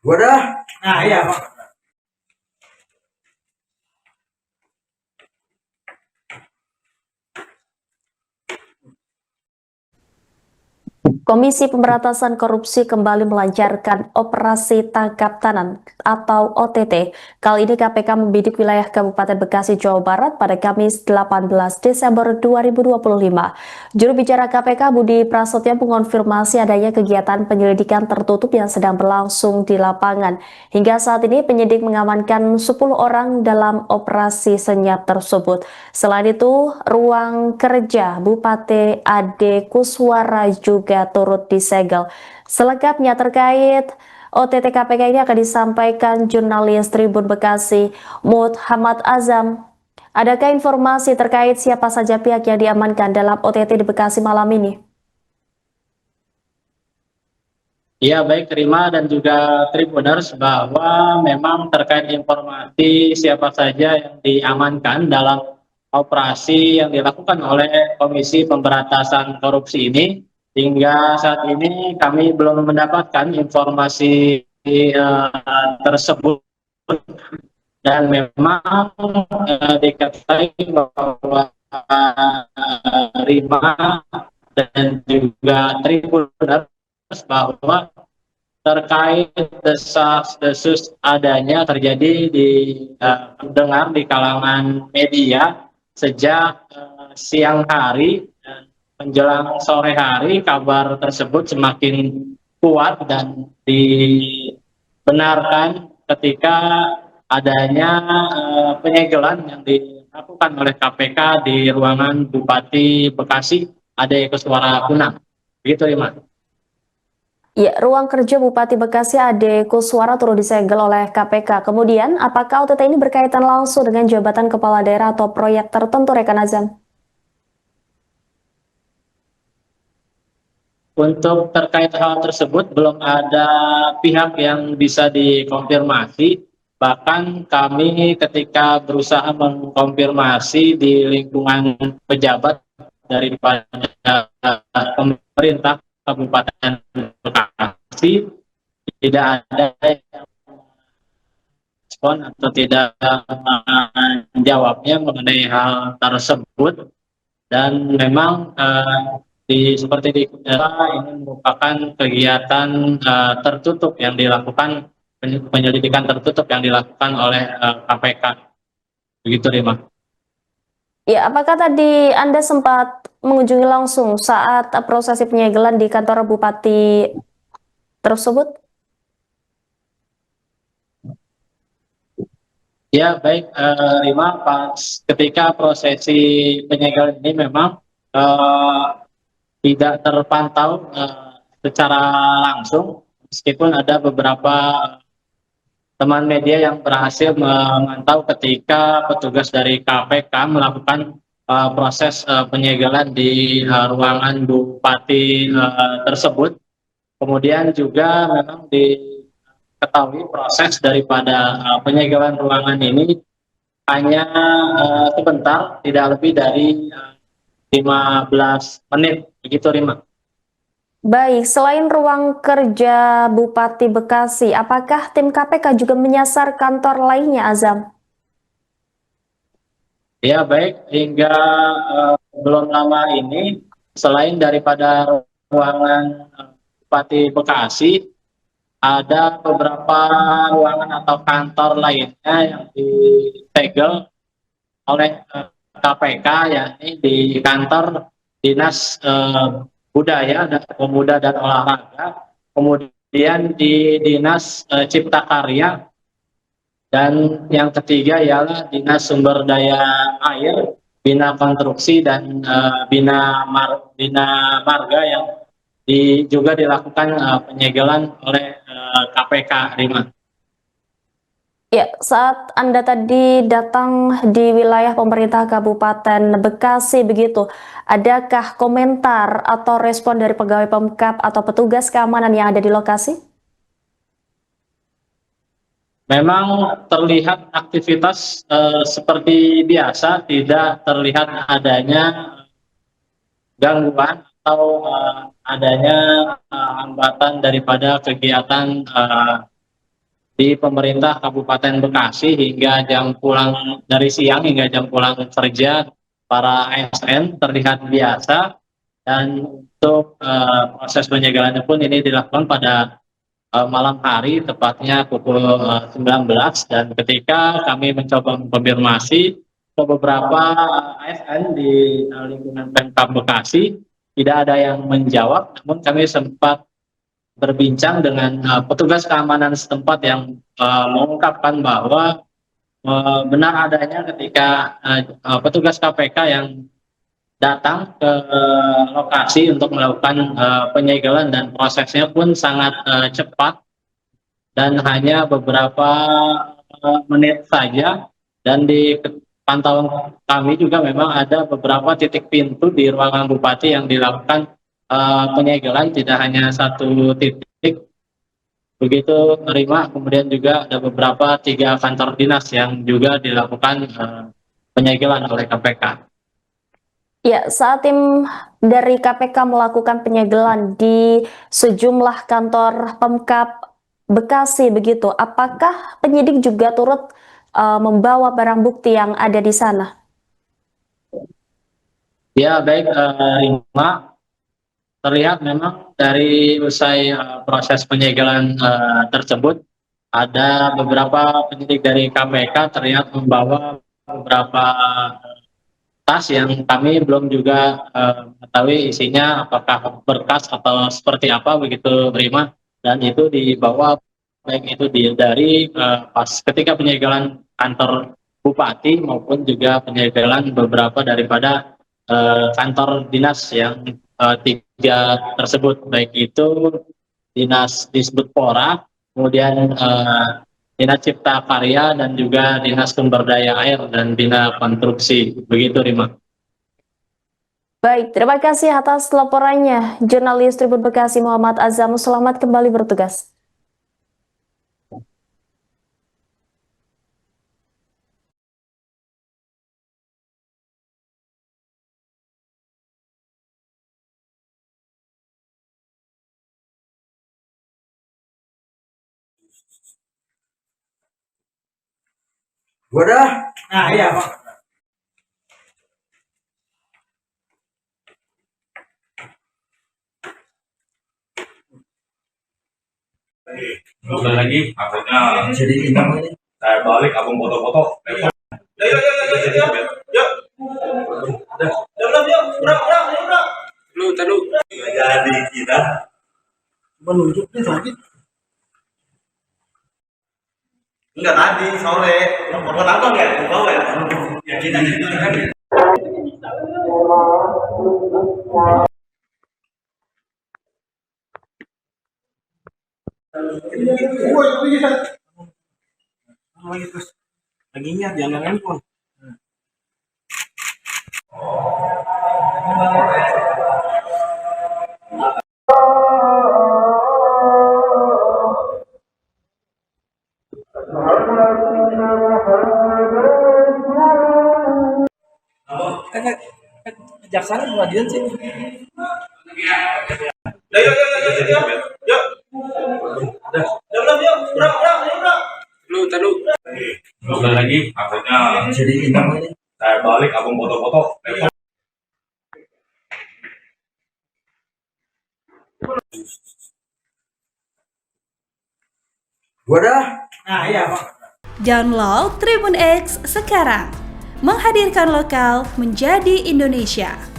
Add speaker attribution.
Speaker 1: Gua dah. Nah, iya, Pak.
Speaker 2: Komisi Pemberantasan Korupsi kembali melancarkan operasi tangkap tangan atau OTT. Kali ini KPK membidik wilayah Kabupaten Bekasi, Jawa Barat pada Kamis 18 Desember 2025. Juru bicara KPK Budi Prasetyo mengonfirmasi adanya kegiatan penyelidikan tertutup yang sedang berlangsung di lapangan. Hingga saat ini penyidik mengamankan 10 orang dalam operasi senyap tersebut. Selain itu, ruang kerja Bupati Ade Kuswara juga turut disegel. Selengkapnya terkait OTT KPK ini akan disampaikan jurnalis Tribun Bekasi Muhammad Azam. Adakah informasi terkait siapa saja pihak yang diamankan dalam OTT di Bekasi malam ini?
Speaker 3: Ya, baik Rima dan juga Tribuners, bahwa memang terkait informasi siapa saja yang diamankan dalam operasi yang dilakukan oleh Komisi Pemberantasan Korupsi ini, hingga saat ini kami belum mendapatkan informasi tersebut, dan memang diketahui bahwa Rima dan juga Tribuners, bahwa terkait desas-desus adanya terjadi di dengar di kalangan media sejak siang hari dan menjelang sore hari. Kabar tersebut semakin kuat dan dibenarkan ketika adanya penyegelan yang dilakukan oleh KPK di ruangan Bupati Bekasi Ade Kuswara Kunang. Begitu, Rima.
Speaker 2: Ya, ruang kerja Bupati Bekasi Ade Kuswara turut disegel oleh KPK. Kemudian, apakah OTT ini berkaitan langsung dengan jabatan kepala daerah atau proyek tertentu, Rekan Azam?
Speaker 3: Untuk terkait hal tersebut, belum ada pihak yang bisa dikonfirmasi. Bahkan kami ketika berusaha mengkonfirmasi di lingkungan pejabat daripada pemerintah Kabupaten Bekasi, tidak ada yang respon atau tidak menjawabnya mengenai hal tersebut. Dan memang seperti ini merupakan kegiatan tertutup yang dilakukan, penyelidikan tertutup yang dilakukan oleh KPK. Begitu, Rima.
Speaker 2: Ya, apakah tadi Anda sempat mengunjungi langsung saat prosesi penyegelan di kantor Bupati tersebut?
Speaker 3: Ya, baik Rima, pas ketika prosesi penyegelan ini memang tidak terpantau secara langsung, meskipun ada beberapa teman media yang berhasil memantau ketika petugas dari KPK melakukan proses penyegelan di ruangan Bupati tersebut. Kemudian juga memang diketahui proses daripada penyegelan ruangan ini hanya sebentar, tidak lebih dari 15 menit, begitu, Rima.
Speaker 2: Baik, selain ruang kerja Bupati Bekasi, apakah tim KPK juga menyasar kantor lainnya, Azam?
Speaker 3: Ya, baik, hingga belum lama ini, selain daripada ruangan Bupati Bekasi, ada beberapa ruangan atau kantor lainnya yang disegel oleh KPK, yakni di kantor Dinas Budaya dan Pemuda dan Olahraga, kemudian di Dinas Cipta Karya, dan yang ketiga ialah Dinas Sumber Daya Air, Bina Konstruksi, dan Bina Marga yang juga dilakukan penyegelan oleh KPK, Rima.
Speaker 2: Ya, saat Anda tadi datang di wilayah pemerintah Kabupaten Bekasi begitu, adakah komentar atau respon dari pegawai Pemkab atau petugas keamanan yang ada di lokasi?
Speaker 3: Memang terlihat aktivitas seperti biasa, tidak terlihat adanya gangguan atau adanya hambatan daripada kegiatan di pemerintah Kabupaten Bekasi hingga jam pulang dari siang hingga jam pulang kerja para ASN terlihat biasa, dan untuk proses penyegelannya pun ini dilakukan pada malam hari, tepatnya pukul 19, dan ketika kami mencoba mengkonfirmasi ke beberapa ASN di lingkungan Pemkab Bekasi, tidak ada yang menjawab, namun kami sempat berbincang dengan petugas keamanan setempat yang mengungkapkan bahwa benar adanya ketika petugas KPK yang datang ke lokasi untuk melakukan penyegelan, dan prosesnya pun sangat cepat dan hanya beberapa menit saja. Dan di pantauan kami juga memang ada beberapa titik pintu di ruangan bupati yang dilakukan penyegelan, tidak hanya satu titik begitu Rima. Kemudian juga ada beberapa 3 kantor dinas yang juga dilakukan penyegelan oleh KPK.
Speaker 2: Ya, saat tim dari KPK melakukan penyegelan di sejumlah kantor Pemkab Bekasi begitu, apakah penyidik juga turut membawa barang bukti yang ada di sana?
Speaker 3: Ya, baik Rima, terlihat memang dari usai proses penyegelan tersebut, ada beberapa penyidik dari KPK terlihat membawa beberapa tas yang kami belum juga mengetahui isinya apakah berkas atau seperti apa begitu Rima, dan itu dibawa baik itu dari pas ketika penyegelan kantor bupati maupun juga penyegelan beberapa daripada kantor dinas yang 3 tersebut, baik itu dinas Disbudpora, kemudian Dinas Cipta Karya, dan juga Dinas Sumber Daya Air dan Bina Konstruksi. Begitu Rima.
Speaker 2: Baik, terima kasih atas laporannya, jurnalis Tribun Bekasi Muhammad Azam. Selamat kembali bertugas.
Speaker 1: Gua dah. Nah, iya, Pak.
Speaker 4: Udah lagi, akhirnya
Speaker 1: Jadi ini
Speaker 4: saya balik abang foto-foto. Yuk. Belum, yuk. Udah. Lu. Nggak jadi kita.
Speaker 1: menunjuk nih sakit.
Speaker 4: Enggak tadi, sore. Mau nonton ya? Mau ya? Ya kita kan.
Speaker 1: Lagi ingat jangan handphone. Kejaksaan pengadilan sih.
Speaker 4: Yuk. Belum, yuk. Udah. Lu. Udah lagi, akhirnya
Speaker 1: Jadi ini
Speaker 4: saya balik abang foto-foto.
Speaker 1: gua dah. Nah, iya, Pak.
Speaker 5: Download Tribun X sekarang, menghadirkan lokal menjadi Indonesia.